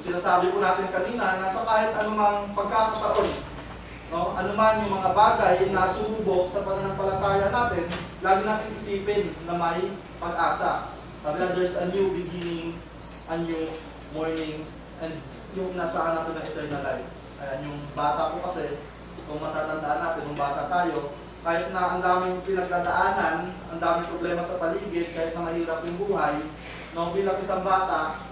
sinasabi po natin kanina na sa kahit anumang pagkakataon, no, anuman yung mga bagay na sumubok sa pananampalataya natin, lagi natin isipin na may pag-asa. Sabi na, there's a new beginning, a new morning, and yung nasaan natin ng eternal life. Ayan, yung bata ko kasi, kung matatandaan natin, nung bata tayo, kahit na ang daming pinagdadaanan, ang daming problema sa paligid, kahit na mahirap yung buhay, no, bilang isang bata,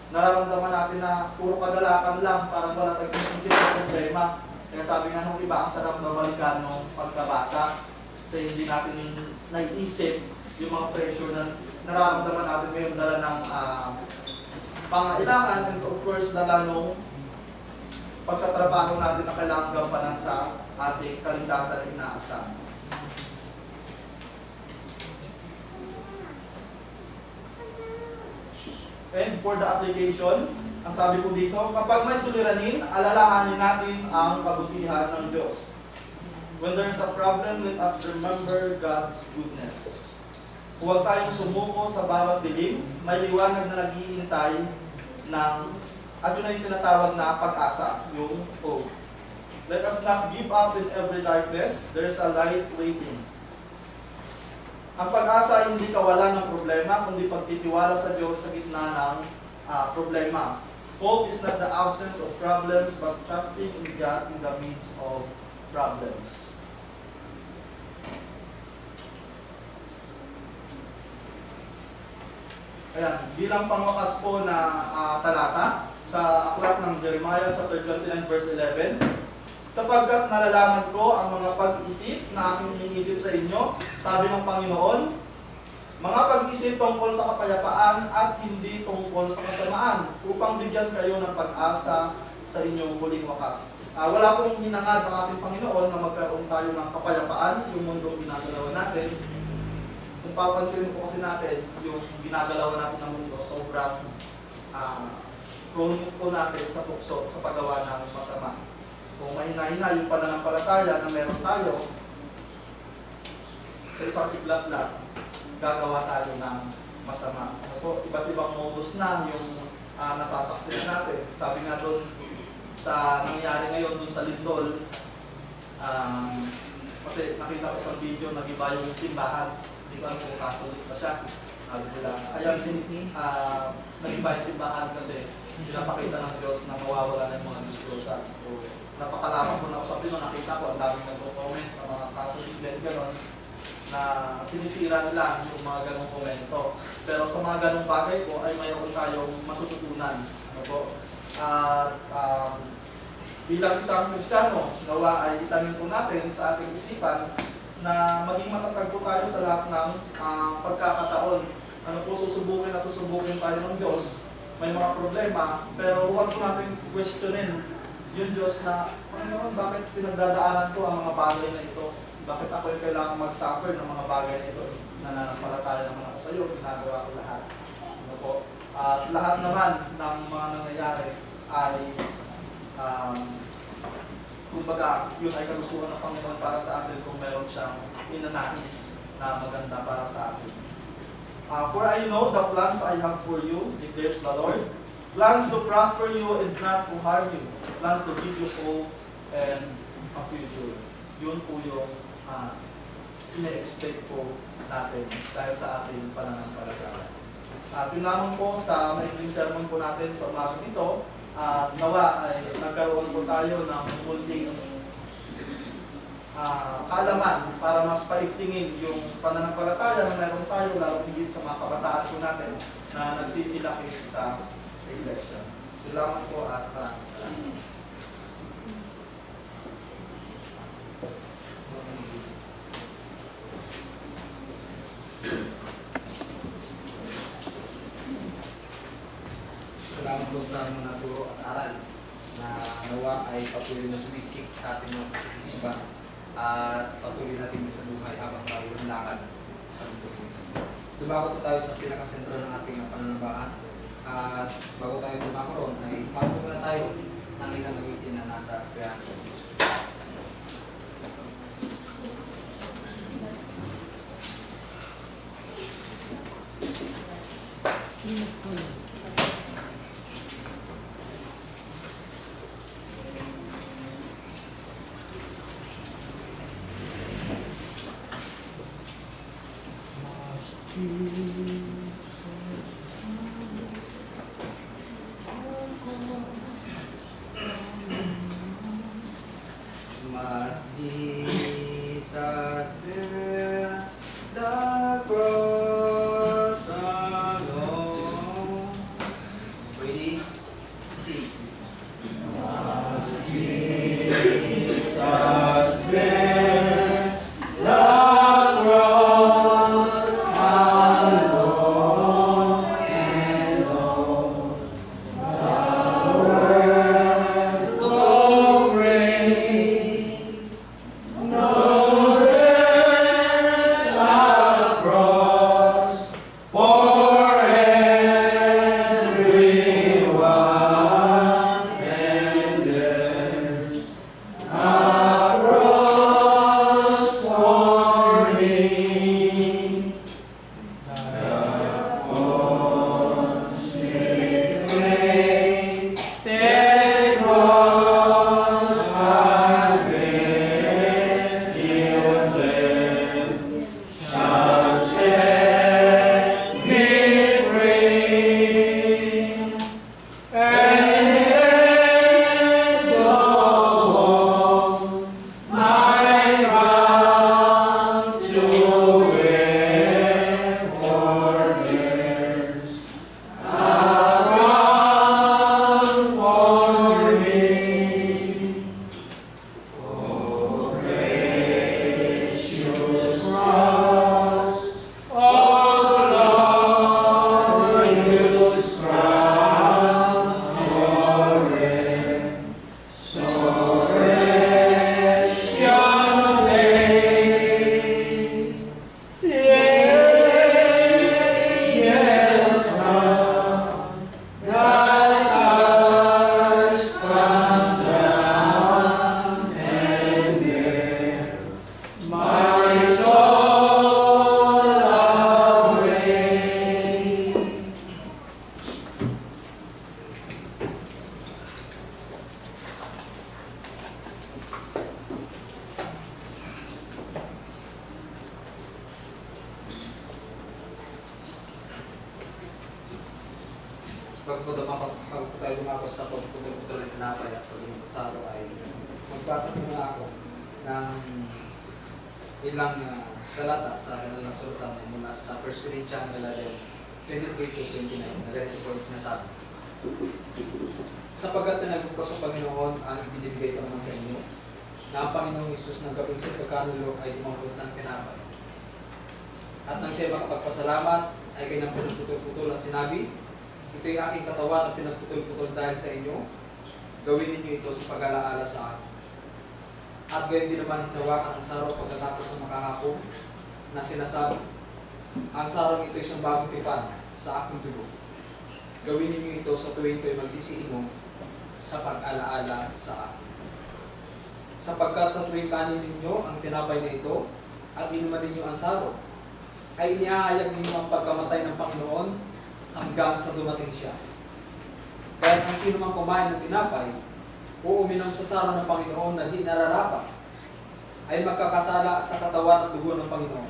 nararamdaman natin na puro kagalakan lang, parang wala tayong isip ng problema. Kaya sabi nga nung iba, ang sarap na balikan nung pagkabata. Kasi hindi natin naiisip yung mga pressure na nararamdaman natin ngayon, dala ng pangailangan, and of course, dala nung pagkatrabaho natin na kailangan gampanan sa ating kaligtasan na inaasam. And for the application, ang sabi ko dito, kapag may suliranin, alalahanin natin ang kabutihan ng Diyos. When there's a problem, let us remember God's goodness. Huwag tayong sumuko sa bawat dilim, may liwanag na naghihintay ng, at yun ay tinatawag na pag-asa, yung hope. Let us not give up in every darkness, there's a light waiting. Ang pag-asa ay hindi kawalan ng problema, kundi pagtitiwala sa Diyos sa gitna ng problema. Hope is not the absence of problems, but trusting in God in the midst of problems. Ayan, bilang pangwakas po na talata sa aklat ng Jeremiah chapter 29 verse 11, sapagkat nalalaman ko ang mga pag-isip na aking iniisip sa inyo, sabi ng Panginoon, mga pag-isip tungkol sa kapayapaan at hindi tungkol sa kasamaan, upang bigyan kayo ng pag-asa sa inyong huling wakas. Wala pong hinangad ng ating Panginoon na magkaroon tayo ng kapayapaan, yung mundong ginagalawan natin. Kung papansin po kasi natin, yung ginagalawan natin ng mundo, sobrang prone po natin sa tukso, sa paggawa ng masama. Kung mahina-hina yung pananampalataya na meron tayo, sa isang kiblat-lat, gagawa tayo ng masama. Ano po, iba't ibang modus na yung nasasaksihan natin. Sabi nga doon sa nangyari ngayon doon sa Lindol, kasi nakita ko sa video, nag-iba yung simbahan. Hindi ko alam kung Catholic pa siya. Sabi nila, ayan, nag-iba yung simbahan kasi pinapakita ng Diyos na mawawala ng mga Diyos-Diyosa. So, napakalaman ko na usap din, nakita ko, ang daming nag-comment ng mga Catholic din, gano'n, na sinisira nila yung mga ganong komento. Pero sa mga ganong bagay po ay mayroon tayong masututunan. Ano po? Bilang isang Kristiyano, nawa ay itanim po natin sa ating isipan na maging matatag po tayo sa lahat ng pagkakataon. Ano po, susubukin at susubukin tayo ng Diyos. May mga problema, pero huwag po natin questionin yung Diyos na, Panginoon, bakit pinagdadaanan ko ang mga bagay na ito? Bakit ako yung kailangan mag-suffer ng mga bagay na ito? Nananampalataya naman ako sa iyo, ginagawa ko lahat. Ano po? At lahat naman ng mga nangyayari ay, kumbaga, yun ay kagustuhan ng Panginoon para sa atin kung meron siyang inanais na maganda para sa atin. For I know the plans I have for you, declares the Lord. Plans to prosper you and not to harm you. Plans to give you hope and a future. Yun po yung ina-expect po natin dahil sa ating pananampalataya. Yun naman po sa maikling sermon po natin sa umaga ito, nawa ay nagkaroon po tayo ng munting kaalaman para mas paigtingin yung pananampalataya na meron tayo, lalo higit sa mga kabataan po natin na nagsisilakit sa iglesia. Salamat po at maraming salamat. Salamat po sa mga turo at aral na nawa ay patuloy na sumiksik sa ating mga isipan at patuloy natin sa buhay habang tayo lakad sa mundo. Dumako po tayo sa pinakasentro ng ating pananambahan at bago tayo dumako ay paano muna tayo ng ilang nagitin na nasa kayaan ng Diyos. sing. Pag tayo dumapos sa pagputol-putol ng tinapay at pag-umagsalo ay magbasa muna ako ng ilang talata sa kanilang sultan mula sa 1 Corinthians 11:23-29 na ganito po yung sinasabi. Sapagkat tinagugkos sa Panginoon ang ibinibigay ko naman sa inyo, na ang Panginoong Isus ng gabing sa pagkanulo ay dumangkot ng tinapay. At nang siya makapagpasalamat ay kanyang pinagputol-putol at sinabi, ito yung aking katawan na pinagputol-putol dahil sa inyo. Gawin ninyo ito sa pag-alaala sa akin. At gayon din naman hinawakan ang sarong pagkatapos ng makahapon na sinasabi, ang sarong ito ay siyang bagong tipan sa aking dugo. Gawin ninyo ito sa tuwing ko'y magsisiinom sa pag-alaala sa akin. Sapagkat sa tuwing kanin ninyo ang tinapay na ito at inuman ninyo ang sarong, ay inihahayag ninyo ang pagkamatay ng Panginoon hanggang sa dumating siya. Kahit ang sino mang kumain ng tinapay o uminom sa sarong ng Panginoon na di nararapat, ay magkakasala sa katawan at dugo ng Panginoon.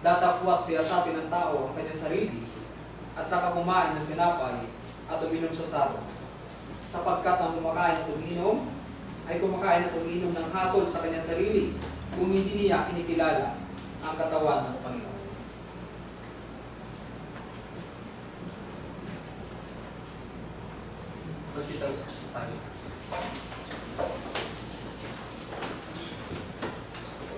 Datapwat siya sa atin ng tao ang kanyang sarili at saka kumain ng tinapay at uminom sa sarong. Sapagkat ang kumakain at uminom ay kumakain at uminom ng hatol sa kanyang sarili kung hindi niya kinikilala ang katawan ng Panginoon. Magsitaw tayo.